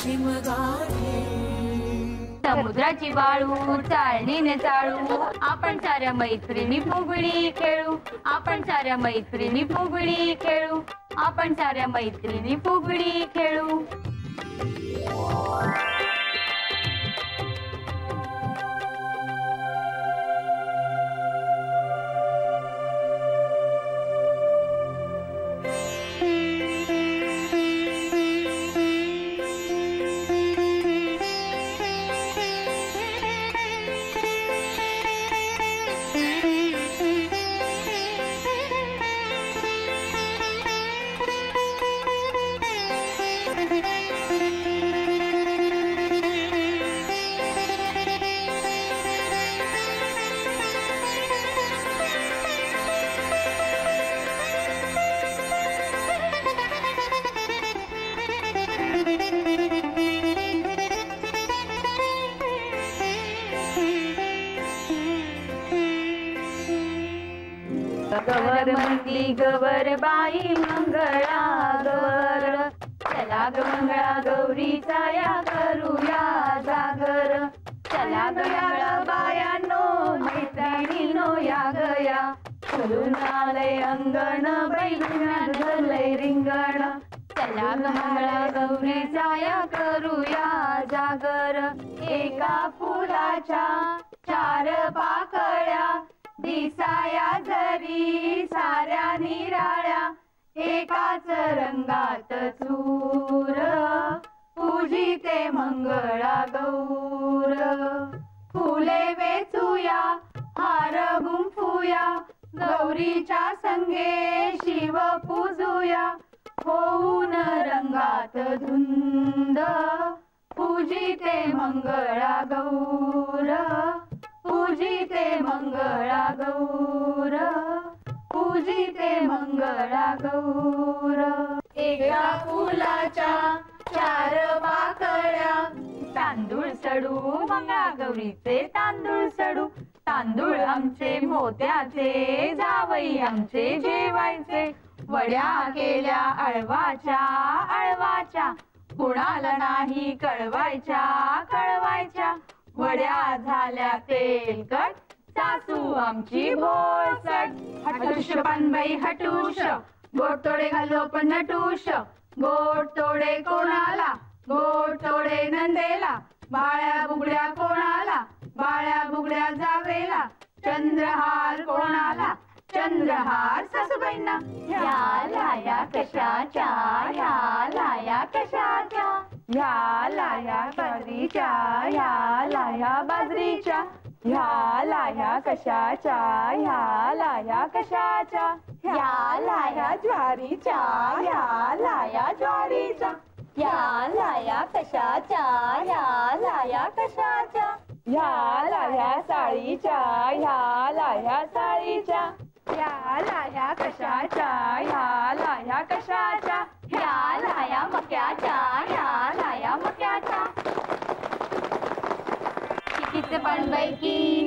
शिमगाठी समुद्राची वाळू चाळणीने चाळू आपण साऱ्या मैत्रिणी फुगडी खेळू आपण साऱ्या मैत्रिणी फुगडी खेळू आपण साऱ्या मैत्रिणी फुगडी खेळू गवर म्हणली गवर बाई मंगळा गवर चला ग मंगळा गौरीचा या करूया जागर चला ग मंगळा बायानो मैत्रिणीनो या गया फुलून आलंय अंगण बैलून धरलंय रिंगण चला ग मंगळा गौरीचा या करूया जागर एका फुलाच्या चार पाकळ्या दिसाया जरी साऱ्या निराळ्या एकाच रंगात चूर पूजिते मंगळा गौर फुले वेचूया हार गुंफूया गौरीच्या संगे शिव पूजूया होऊन रंगात धुंद पूजिते मंगळा गौर पूजिते मंगळा गौर पूजिते मंगळा गौर एका फुलाच्या चार पाकळ्या तांदूळ सडू मंगळा गौरीचे तांदूळ सडू तांदूळ आमचे मोत्याचे जावई आमचे जेवायचे वड्या केल्या अळवाच्या अळवाच्या कुणाला नाही कळवायच्या कळवायच्या वड्या झाल्या तेलकट सासू आमची भोळसट हटुश पानबाई हटुश गोड तोडे घालो पण नटुश गोड तोडे कोणाला गोड तोडे नंदेला बाळ्या बुगड्या कोणाला बाळ्या बुगड्या जावेला चंद्रहार कोणाला चंद्रहार सासूबाईंना ह्या लाया कशाच्या ह्या लाया कशाच्या ह्या लाया बाजरीच्या ह्या लाया बाजरीच्या ह्या लाया कशाच्या ह्या लाया कशाच्या ह्या लाया ज्वारीच्या ह्या लाया ज्वारीच्या ह्या लाया कशाच्या ह्या लाया कशाच्या ह्या लाया साळीच्या ह्या लाया साळीच्या ह्या लाया कशाच्या ह्या लाया कशाच्या ह्या लाया मक्याच्या ह्या लाया मक्याच्या कितीच पण बाई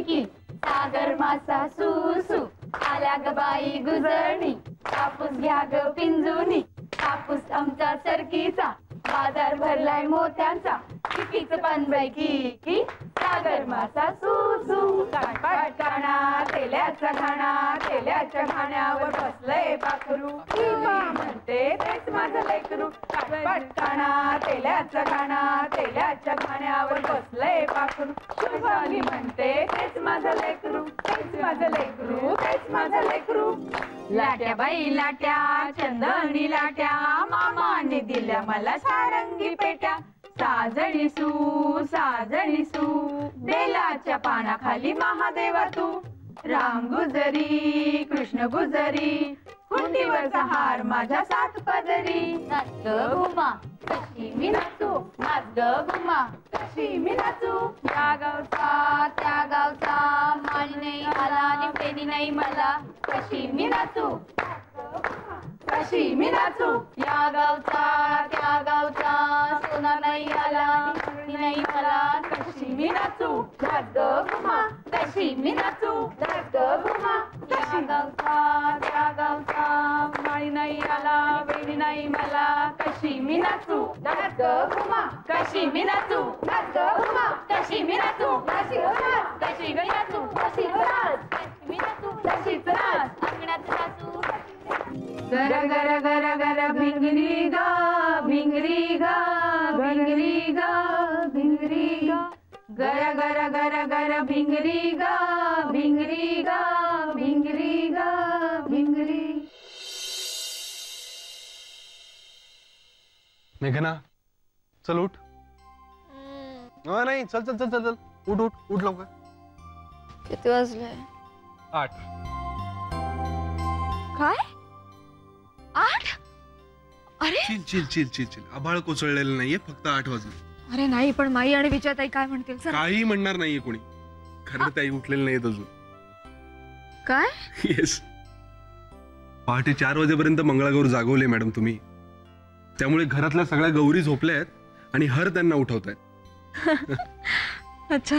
की सागर मासा सुसू आल्या ग बाई गुजरणी कापूस घ्या ग पिंजुनी कापूस आमचा सरकीचा बाजार भरलाय मोत्यांचा कितीच पण बाई की सागर मासा सुसू काटपाट काना तेल्याचा घाणा तेल्याच्या घाण्यावर बसलंय पाखरू म्हणते तेच माझं लेकरू काटपाट काना तेल्याचा घाणा तेल्याच्या घाण्यावर बसलंय पाखरू शुभांगी म्हणते तेच माझं लेकरू तेच माझं लेकरू तेच माझं लेकरू लाट्या बाई लाट्या चंदनी लाट्या मामाने दिल्या मला सारंगी पेट्या साजणी सू बेलाच्या पानाखाली महादेवा तू राम गुजरी कृष्ण गुजरी कुंडीवरचा हार माझ्या सात पदरी नाच ग घुमा कशी मी नाचू नाच ग घुमा कशी मी नाचू या गावचा त्या गावचा माळी नाही आला आणि पेनी नाही मला कशी मी नाचू कशी मी नाचू या गावचा त्या गावचा सोना नाही आला नाही मला कशी मी नाचू नाच ग घुमा कशी मी नाचू नाच ग घुमा कशी गावचा त्या गावचा माळी नाही आला वेणी नाही मला कशी मी नाचू नाच ग घुमा कशी मी नाचू नाच ग घुमा कशी मी नाचू नाच ग नाच कशी ग नाचू कशी ग नाच कशी मी नाचू कशीच नाच अंगणात नाचू गर गर गर गर भिंगरी ग भिंगरी ग भिंगरी ग भिंगरी ग गर गर गर गर भिंगरी ग भिंगरी ग भिंगरी ग भिंगरी. मेघना चल उठ. नाही चल चल चल चल चल उठ उठ उठ लवकर. किती वाजले? 8. काय 8? अरे chill chill chill chill chill. आभाळ कोसळलेलं नाहीये, फक्त 8 वाजले. अरे नाही पण माई आणि विचारताई काय म्हणतील? काही म्हणणार नाहीये कोणी. खरं ताई उठलेलं नाहीये अजून. काय? येस. पहाटे 4 वाजेपर्यंत मंगळागौर जागवले मॅडम तुम्ही. त्यामुळे घरातल्या सगळ्या गौरी झोपल्या आहेत आणि हर त्यांना उठवतायत. अच्छा.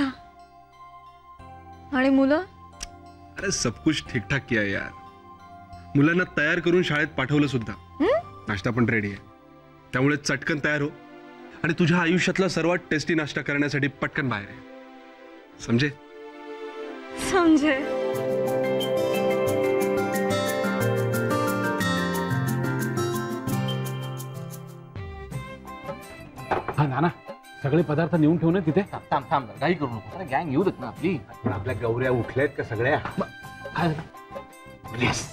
आणि मुलं? अरे सब कुछ ठीक ठाक किया यार. मुलांना तयार करून शाळेत पाठवलं सुद्धा. नाश्ता पण रेडी आहे. त्यामुळे चटकन तयार हो आणि तुझ्या आयुष्यातला सर्वात टेस्टी नाश्ता करण्यासाठी पटकन बाहेर आहे. समजे? समजे. हा नाना सगळे पदार्थ नेऊन ठेवून तिथे. थांब थांब काही करू नको. गँग येऊ देत ना आपली. पण आपल्या गौऱ्या उठल्यात का सगळ्या? काय येस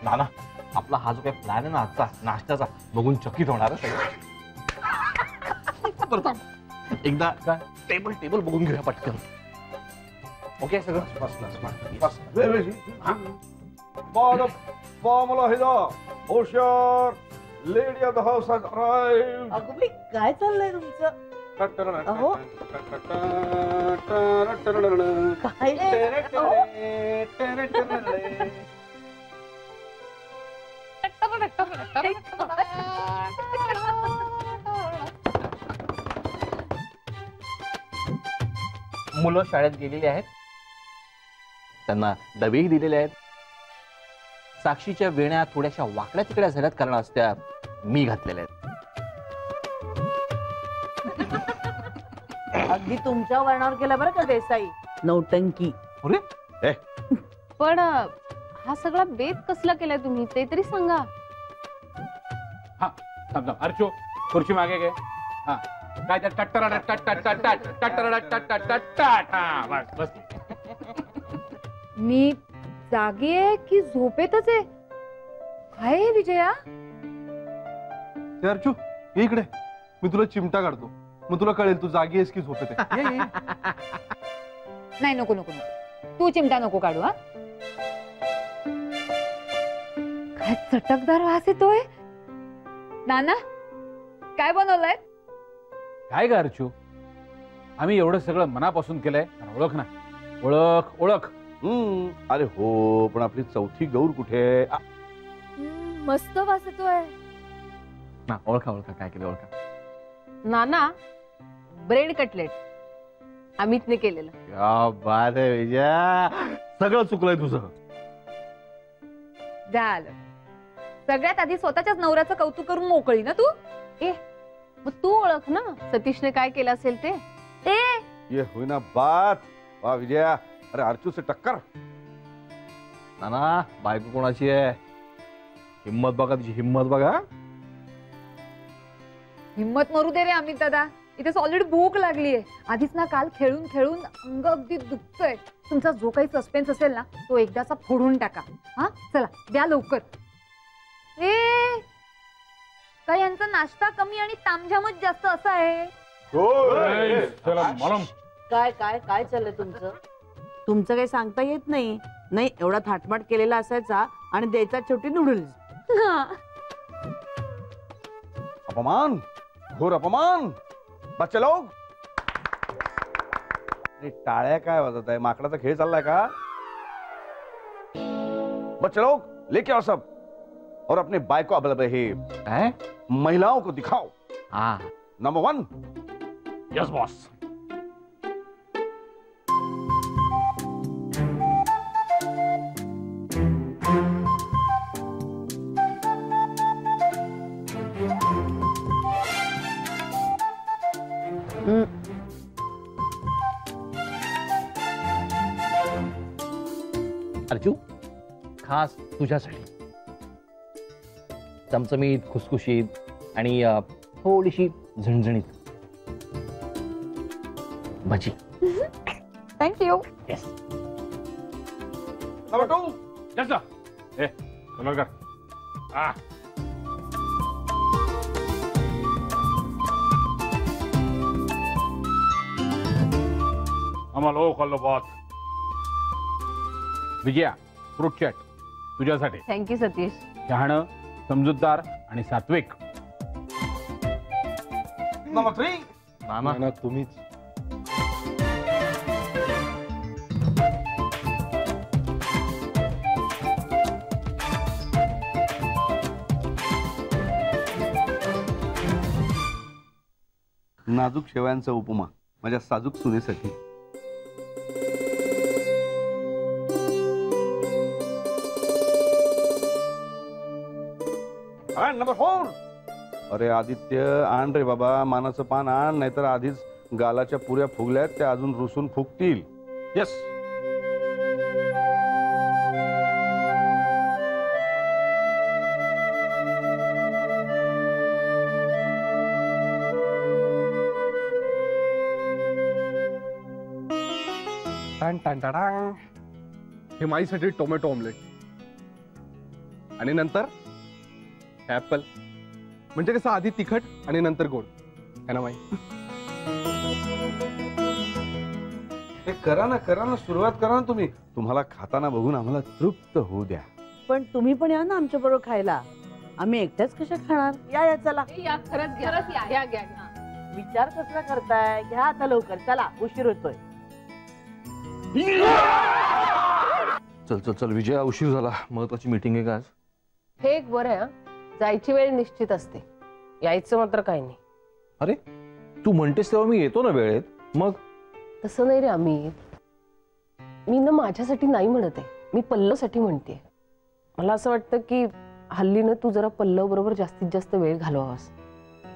नाना आपला हा जो काही प्लॅन आहे ना आजचा नाश्त्याचा बघून चकित होणार एकदा टेबल टेबल बघून घेऊया पटकन. ओके सगळं lady of the house has arrived. अगदी काय चाललंय तुमचं? अहो काय मुलं शाळेत गेलेली आहेत. त्यांना डबेही दिलेले आहेत. साक्षीच्या वेण्या थोड्याशा वाकड्या तिकड्या झाल्यात कारण आज त्या मी घातलेल्या आहेत. अगदी तुमच्या वर्णावर केला बरं का देसाई. नौटंकी. अरे पण हा सगळा बेत कसला केलाय तुम्ही ते तरी सांगा. हा थांब थांब अर्चो खुर्ची मागे घे. हा काय त्या टट्टराडा टट टट टट टट टट्टराडा टट टट टट टट. हा बस बस. मी जागी आहे की झोपेतच आहे? काय आहे विजया? अर्चू ये इकडे. मी तुला चिमटा काढतो मग तुला कळेल तू जागी आहेस की झोपेत आहे. नाही नको नको नको. तू चिमटा नको काढू. हा काय चटकदार वास येतोय. नाना काय बनवलंय? काय ग अर्चू आम्ही एवढं सगळं मनापासून केलंय. ओळख ना ओळख ओळख. अरे हो पण आपली चौथी गौर कुठे? मस्त वास येतोय. ओळखा ओळखा काय केलं ओळखा. नाना ब्रेड कटलेट अमितने केलेलं. क्या बात आहे विजया. सगळं चुकलंय तुझं. झालं. सगळ्यात आधी स्वतःच्याच नवऱ्याचं कौतुक करून मोकळी ना तू. मग तू ओळख ना सतीशने काय केलं असेल ते. ये होईना बात. वा विजया. अरे अर्चू से टक्कर. नाना बायको कोणाची आहे? हिम्मत बघा तिची हिम्मत बघा. हिम्मत मरू दे रे अमित दादा. इथे सॉलिड भूक लागलीये. आधीच ना काल खेळून खेळून अंग अगदी दुखतोय. तुमचा जो काही सस्पेन्स असेल ना तो एकदाचा फोडून टाका. हा चला द्या लवकर. काय यांचा नाश्ता कमी आणि तामझामच जास्त असा आहे. काय काय काय चाललंय तुमचं? तुमचं काही सांगता येत नाही. नाही एवढा थाटमाट केलेला असायचा आणि द्यायचा शेवटी नूडल्स. अपमान. घोर अपमान. बच्चे लोग टाळ्या काय वाजत आहे? माकडाचा खेळ चाललाय का? बच्चे लोग लेके आओ सब और अपने बाइक को अब हे महिलाओं को दिखाओ. हाँ नंबर 1. Yes boss. अर्जू, खास तुझ्यासाठी चमचमीत, खुसखुशीत आणि थोडीशी झणझणीत भजी. थँक्यू. येस. नंबर 2. जास्त ए कलर कर. आम्हाला ओ खाल्लं बात. विजया, फ्रूट चॅट तुझ्यासाठी. थँक्यू सतीश. शहाणं, समजूतदार आणि सात्विक. नंबर 3. नाना तुम्हीच. नाजूक शेवयांचा उपमा माझ्या साजूक सुनेसाठी. नंबर 4. अरे आदित्य, आण रे बाबा, मानाचं पान आण, नाहीतर आधीच गालाच्या पुऱ्या फुगल्यात, त्या अजून रुसून फुगतील. येस. हे माईसाठी टोमॅटो ऑमलेट आणि नंतर ऍपल. म्हणजे कसं आधी तिखट आणि नंतर गोड है ना माई? हे करा ना, सुरुवात करा ना तुम्ही. तुम्हाला खाताना बघून आम्हाला तृप्त होऊ द्या. पण तुम्ही पण या ना आमच्या बरोबर खायला. आम्ही एकट्याच कशा खाणार? या चला. खरंच घ्या. विचार कसला करताय? घ्या आता लवकर, चला, उशीर होतोय. चल चल चल विजया, उशीर झाला. महत्वाची मीटिंग आहे का आज? हे एक बरं आहे, जायची वेळ निश्चित असते, यायचं मात्र काही नाही. अरे तू म्हणतेस तेव्हा मी येतो ना वेळेत. मग तसं नाही रे अमित, मी ना माझ्यासाठी नाही म्हणत आहे, मी पल्लवसाठी म्हणते. मला असं वाटतं की हल्ली ना तू जरा पल्लव बरोबर जास्तीत जास्त वेळ घालवावास.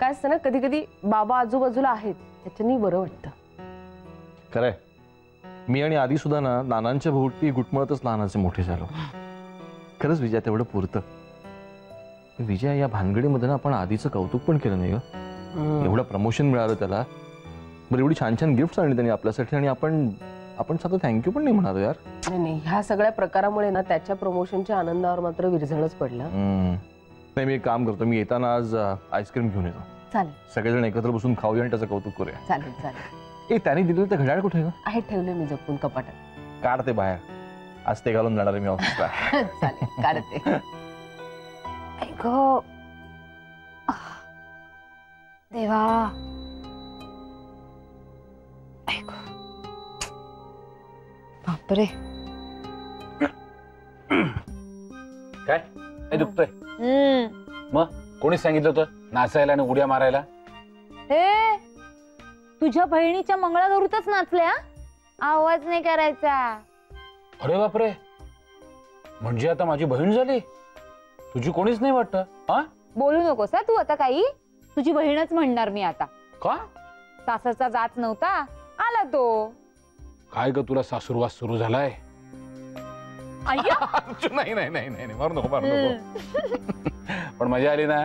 काय असतं ना, कधी कधी बाबा आजूबाजूला आहेत त्याच्यानी बरं वाटतं. खरंय, मी आणि आधी सुद्धा ना नानांच्या भोवती घुटमळतच लहानाचे मोठे झालो. खरंच विजया, तेवढं पुरतं. विजया, या भानगडीमध्ये ना आपण आधीचं कौतुक पण केलं नाही ग. एवढं प्रमोशन मिळालं त्याला, बरं एवढी छान छान गिफ्ट आणली त्यांनी आपल्यासाठी, आणि आपण साधं थँक्यू पण नाही म्हणालो यार. नाही, ह्या सगळ्या प्रकारामुळे ना त्याच्या प्रमोशनच्या आनंदावर मात्र विरझणच पडलं. नाही, मी एक काम करतो, मी येताना आज आईस्क्रीम घेऊन येतो. चालेल, सगळेजण एकत्र बसून खाऊया आणि त्याचं कौतुक करूया. चालेल चालेल. ए, त्याने दिलेलं ते घड्याळ कुठे आहे? ठेवले मी जपून कपाटात. काढते बाहेर, आज ते घालून जाणार आहे मी ऑफिसला. चालेल, काढते. देवा, बापरे. काय दुखतोय? मग कोणी सांगितलं होतं नाचायला आणि उड्या मारायला? हे तुझ्या बहिणीच्या मंगळागौरीतच नाचल्या? आवाज नाही करायचा. अरे बापरे, म्हणजे आता माझी बहीण झाली? तुझी कोणीच नाही वाटत? हा, बोलू नकोस तू आता काही. तुझी बहीणच म्हणणार मी आता. का? सासरचा जात नव्हता, आला तो. काय ग, तुला सासूरवास सुरू झालाय? नाही नाही नाही नाही, मारू नको मारू नको. पण मजा आली ना?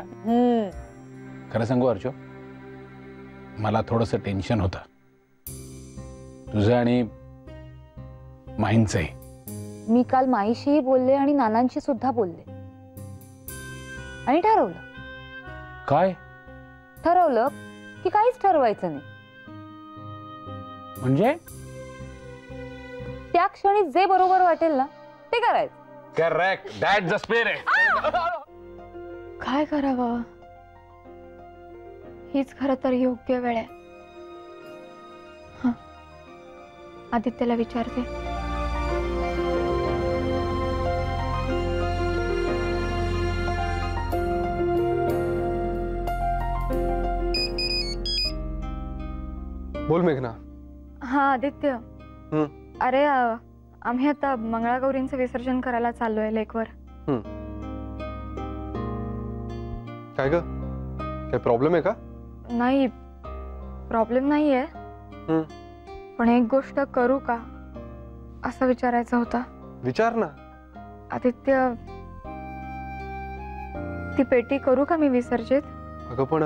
खरं सांगू अर्चो, मला थोडस टेन्शन होतं तुझं आणि माईंचंही. मी काल माईशीही बोलले आणि नानांशी सुद्धा बोलले आणि ठरवलं. काय ठरवलं की काहीच ठरवायचं नाही. म्हणजे? त्या क्षणी जे बरोबर वाटेल ना ते करायचं. Correct, that the spirit. काय करावं? हीच खरं तर योग्य वेळ आहे. आदित्यला विचारते. बोल मेघना. हा आदित्य, अरे आम्ही आता मंगळागौरींचं विसर्जन करायला चाललोय लेकवर. काय ग, काय प्रॉब्लेम आहे का? नाही, प्रॉब्लेम नाहीये, पण एक गोष्ट करू का असं विचारायचं होतं. विचार ना. आदित्य, ती पेटी करू का मी विसर्जित? अगं पण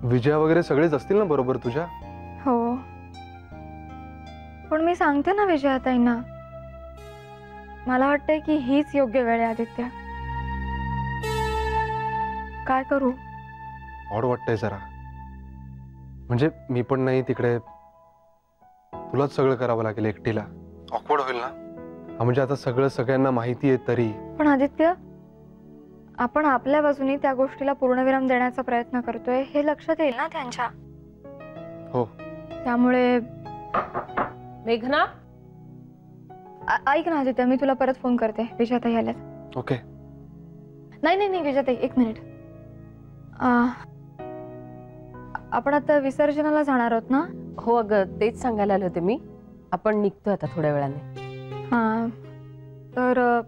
विजया वगैरे सगळेच असतील ना बरोबर तुझ्या? हो, पण मी सांगते ना विजयाताईंना, मला वाटतंय की हीच योग्य वेळ आहे आदित्य. काय करू? ऑड वाटतंय जरा. म्हणजे मी पण नाही तिकडे, तुलाच सगळं करावं लागेल एकटीला. ऑकवर्ड होईल ना. म्हणजे आता सगळं सगळ्यांना माहिती आहे तरी. पण आदित्य, आपण आपल्या बाजूने त्या गोष्टीला पूर्णविराम देण्याचा प्रयत्न करतोय हे लक्षात येईल ना त्यांच्या. हो. त्यामुळे मेघना, ऐक ना आदित्य, मी तुला परत फोन करते. विजयाताई आल्यात. ओके. नाही नाही नाही विजयाताई, एक मिनिट. आपण आता विसर्जनाला जाणार आहोत ना? हो अगं, तेच सांगायला आले होते मी. आपण निघतोय आता थोड्या वेळाने. हा, तर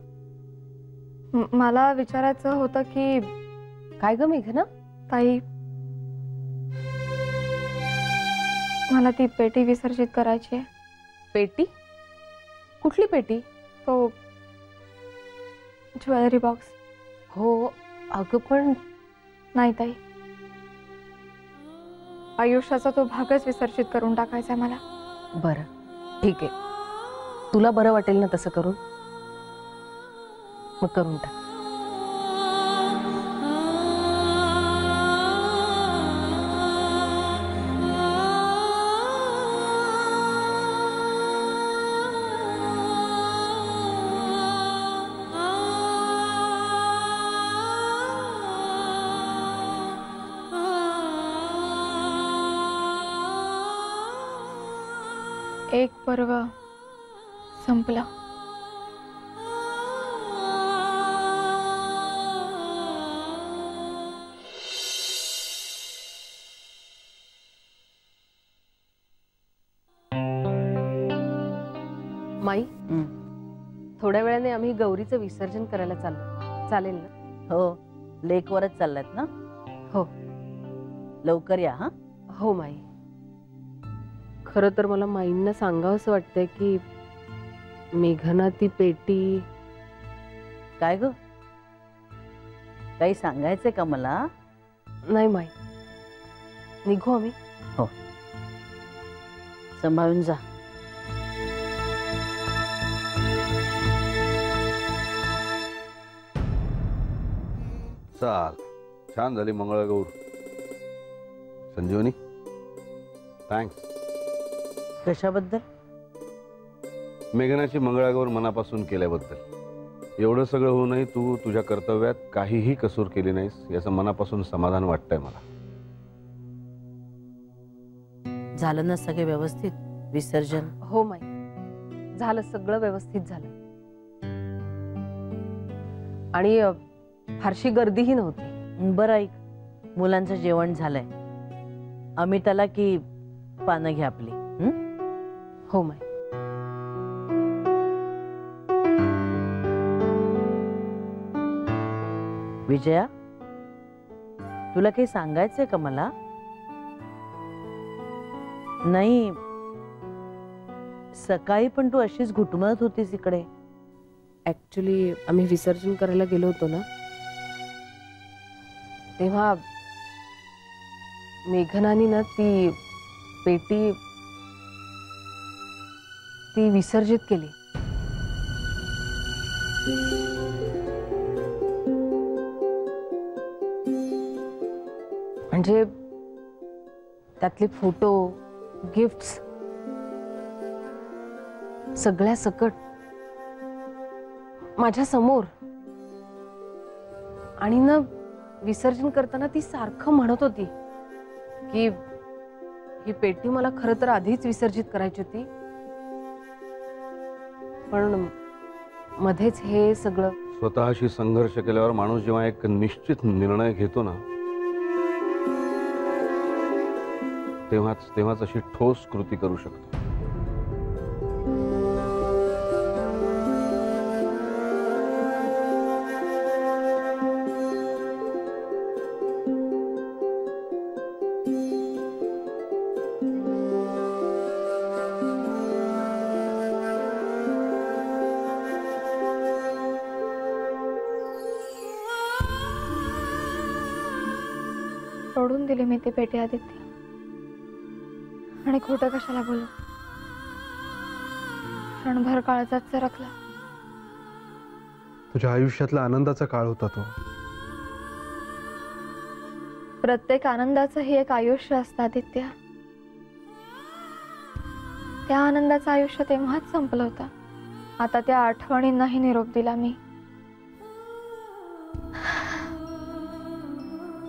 मला विचारायचं होतं की. काय ग मेघना? ताई, मला ती पेटी विसर्जित करायची आहे. पेटी? कुठली पेटी? तो ज्वेलरी बॉक्स. हो अगं, पण नाही ताई, आयुष्याचा तो भागच विसर्जित करून टाकायचा मला. बरं ठीक आहे, तुला बरं वाटेल ना तसं करून? मग करून टाक. एक पर्व संपला. माई, थोड्या वेळाने आम्ही गौरीचं विसर्जन करायला चाललो. चालेल ना? हो, लेकवरच चाललात ना? हो. लवकर या. हा. हो माई. खरं तर मला माईंना सांगावं असं वाटतंय की मेघना ती पेटी. काय ग, काही सांगायचंय का मला? नाही माई, निघू आम्ही. हो, सांभाळून जा. चाल, छान झाली मंगळागौर. संजीवनी, थँक्स. कशाबद्दल? मेघनाची मंगळागौर मनापासून केल्याबद्दल. एवढं सगळं होऊनही तू तुझ्या कर्तव्यात काहीही कसूर केली नाहीस, याचं मनापासून समाधान वाटतंय मला. झालं ना सगळे व्यवस्थित विसर्जन? हो माई, झालं, सगळं व्यवस्थित झालं. आणि फारशी गर्दीही नव्हती. बरं ऐक, मुलांचं जेवण झालंय. अमिताला की पानं घ्या आपली. हो माई. विजया, तुला काही सांगायचंय का मला? नाही, सकाळी पण तू अशीच घुटमळत होतीस इकडे. ऍक्च्युली आम्ही विसर्जन करायला गेलो होतो ना, तेव्हा मेघनानी ना ती पेटी ती विसर्जित केली. म्हणजे त्यातले फोटो, गिफ्ट्स सगळ्या सकट माझ्या समोर. आणि ना विसर्जन करताना ती सारखं म्हणत होती की ही पेटी मला खरं तर आधीच विसर्जित करायची होती, पण मध्येच हे सगळं. स्वतःशी संघर्ष केल्यावर माणूस जेव्हा एक निश्चित निर्णय घेतो ना, तेव्हाच अशी ठोस कृती करू शकतो. सोडून दिली मी ती पेटी आदित्य, आणि खोटं कशाला बोलू. क्षणभर काळजात सरकला. तुझ्या आयुष्यातला आनंदाचा काळ होता तो. प्रत्येक आनंदाचं हे एक आयुष्य असतं आदित्य. त्या आनंदाचं आयुष्य तेव्हाच संपलं होतं. आता त्या आठवणींनाही निरोप दिला मी.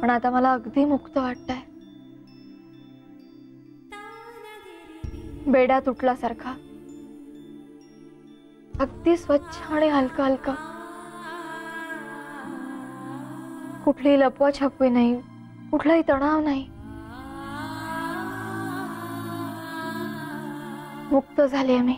पण आता मला अगदी मुक्त वाटतंय. बेडा तुटल्यासारखा, अगदी स्वच्छ आणि हलका हलका. कुठली लपवाछपवी नाही, कुठलाही तणाव नाही. मुक्त झाली मी.